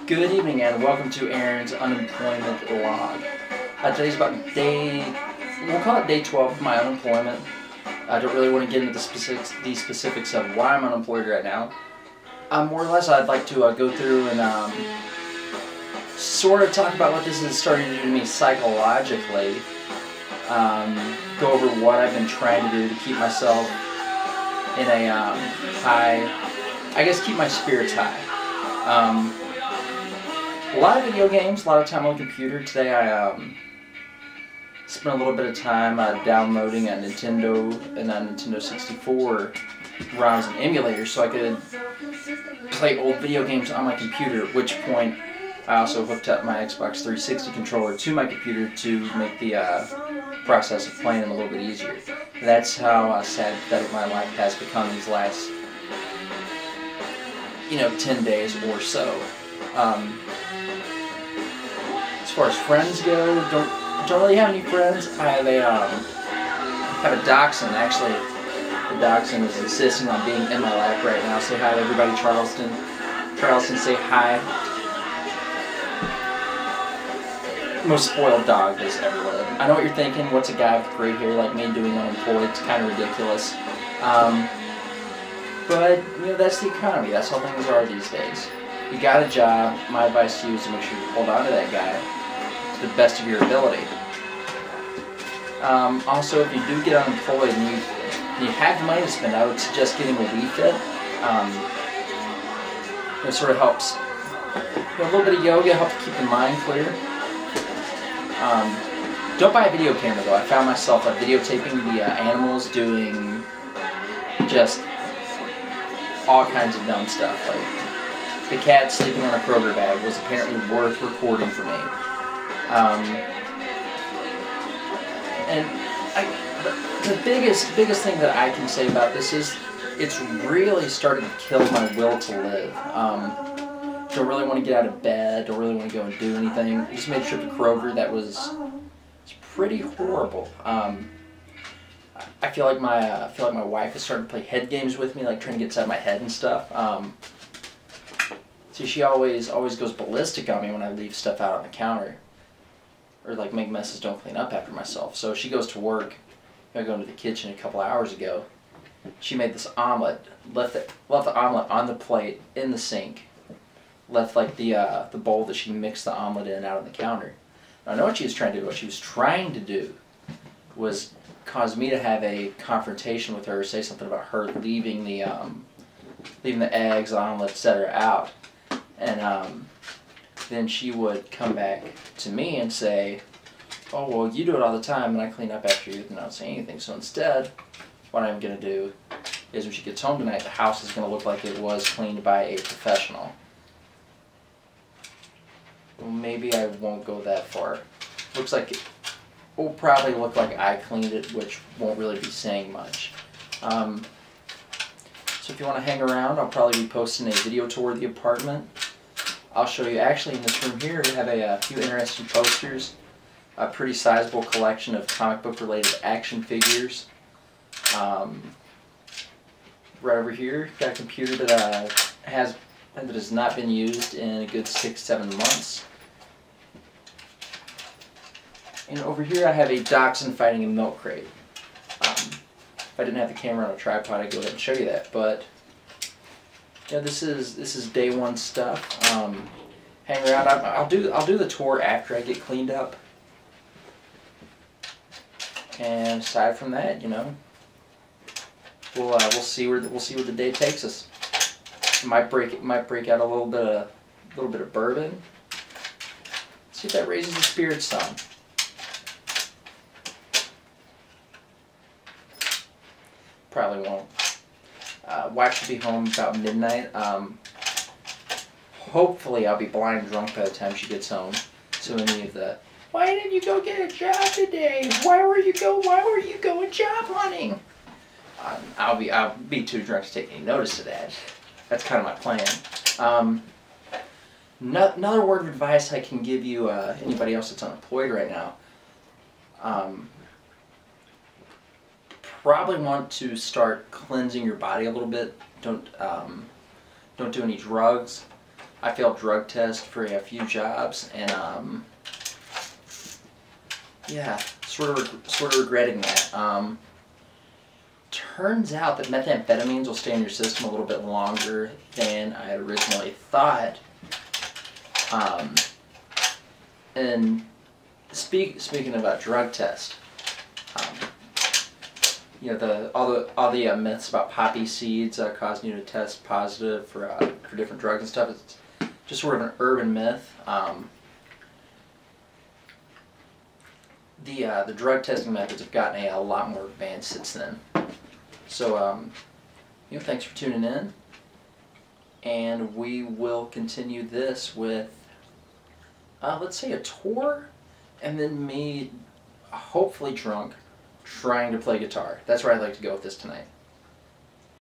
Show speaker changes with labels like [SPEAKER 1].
[SPEAKER 1] Good evening and welcome to Aaron's unemployment log. Today's about we'll call it day 12 of my unemployment. I don't really want to get into the specifics of why I'm unemployed right now. More or less, I'd like to go through and sort of talk about what this is starting to do to me psychologically. Go over what I've been trying to do to keep myself in a keep my spirits high. A lot of video games, a lot of time on the computer. Today I spent a little bit of time downloading a Nintendo 64 ROMs and emulators so I could play old video games on my computer, at which point I also hooked up my Xbox 360 controller to my computer to make the process of playing them a little bit easier. That's how sad that my life has become these last 10 days or so. As far as friends go, don't really have any friends. I have a dachshund. Actually, the dachshund is insisting on being in my lap right now. Say hi to everybody, Charleston. Charleston, say hi. Most spoiled dog is ever lived. I know what you're thinking. What's a guy with gray hair like me doing unemployed? It's kind of ridiculous. But that's the economy. That's how things are these days. You got a job. My advice to you is to make sure you hold on to that guy to the best of your ability. Also, if you do get unemployed and you have money to spend, I would suggest getting a Wii Fit. It sort of helps. A little bit of yoga helps keep the mind clear. Don't buy a video camera though. I found myself videotaping the animals doing just all kinds of dumb stuff. Like the cat sleeping on a Kroger bag was apparently worth recording for me. The biggest thing that I can say about this is it's really started to kill my will to live. Don't really want to get out of bed. Don't really want to go and do anything. Just made a trip to Kroger that was pretty horrible. I feel like my wife is starting to play head games with me, like trying to get inside my head and stuff. See, she always goes ballistic on me when I leave stuff out on the counter, or like make messes, don't clean up after myself. So she goes to work. I go into the kitchen a couple hours ago. She made this omelet, left the omelet on the plate in the sink, left like the bowl that she mixed the omelet in out on the counter. Now, I know what she was trying to do. What she was trying to do was cause me to have a confrontation with her, say something about her leaving the eggs, omelet, etc. out, and then she would come back to me and say, "Oh, well, you do it all the time, and I clean up after you," and not say anything. So instead, what I'm going to do is when she gets home tonight, the house is going to look like it was cleaned by a professional. Well, maybe I won't go that far. Looks like it will probably look like I cleaned it, which won't really be saying much. So if you want to hang around, I'll probably be posting a video tour of the apartment. I'll show you, actually in this room here, we have a few interesting posters, a pretty sizable collection of comic book related action figures. Right over here, got a computer that has not been used in a good 6-7 months. And over here I have a dachshund fighting a milk crate. If I didn't have the camera on a tripod, I'd go ahead and show you that. But this is day one stuff. Hang around. I'll do the tour after I get cleaned up. And aside from that, we'll see where the day takes us. Might break out a little bit of bourbon. See if that raises the spirits some. Probably won't. Wife should be home about midnight. Hopefully I'll be blind drunk by the time she gets home. So any of the, "Why didn't you go get a job today? Why were you going job hunting?" I'll be too drunk to take any notice of that. That's kind of my plan. Another word of advice I can give you, anybody else that's unemployed right now, probably want to start cleansing your body a little bit. Don't do any drugs. I failed drug test for a few jobs, and yeah, sort of regretting that. Turns out that methamphetamines will stay in your system a little bit longer than I had originally thought. And speaking about drug test, you know, all the myths about poppy seeds causing you to test positive for different drugs and stuff. It's just sort of an urban myth. The drug testing methods have gotten a lot more advanced since then. So, you know, thanks for tuning in, and we will continue this with, let's say, a tour, and then me, hopefully drunk, trying to play guitar. That's where I'd like to go with this tonight.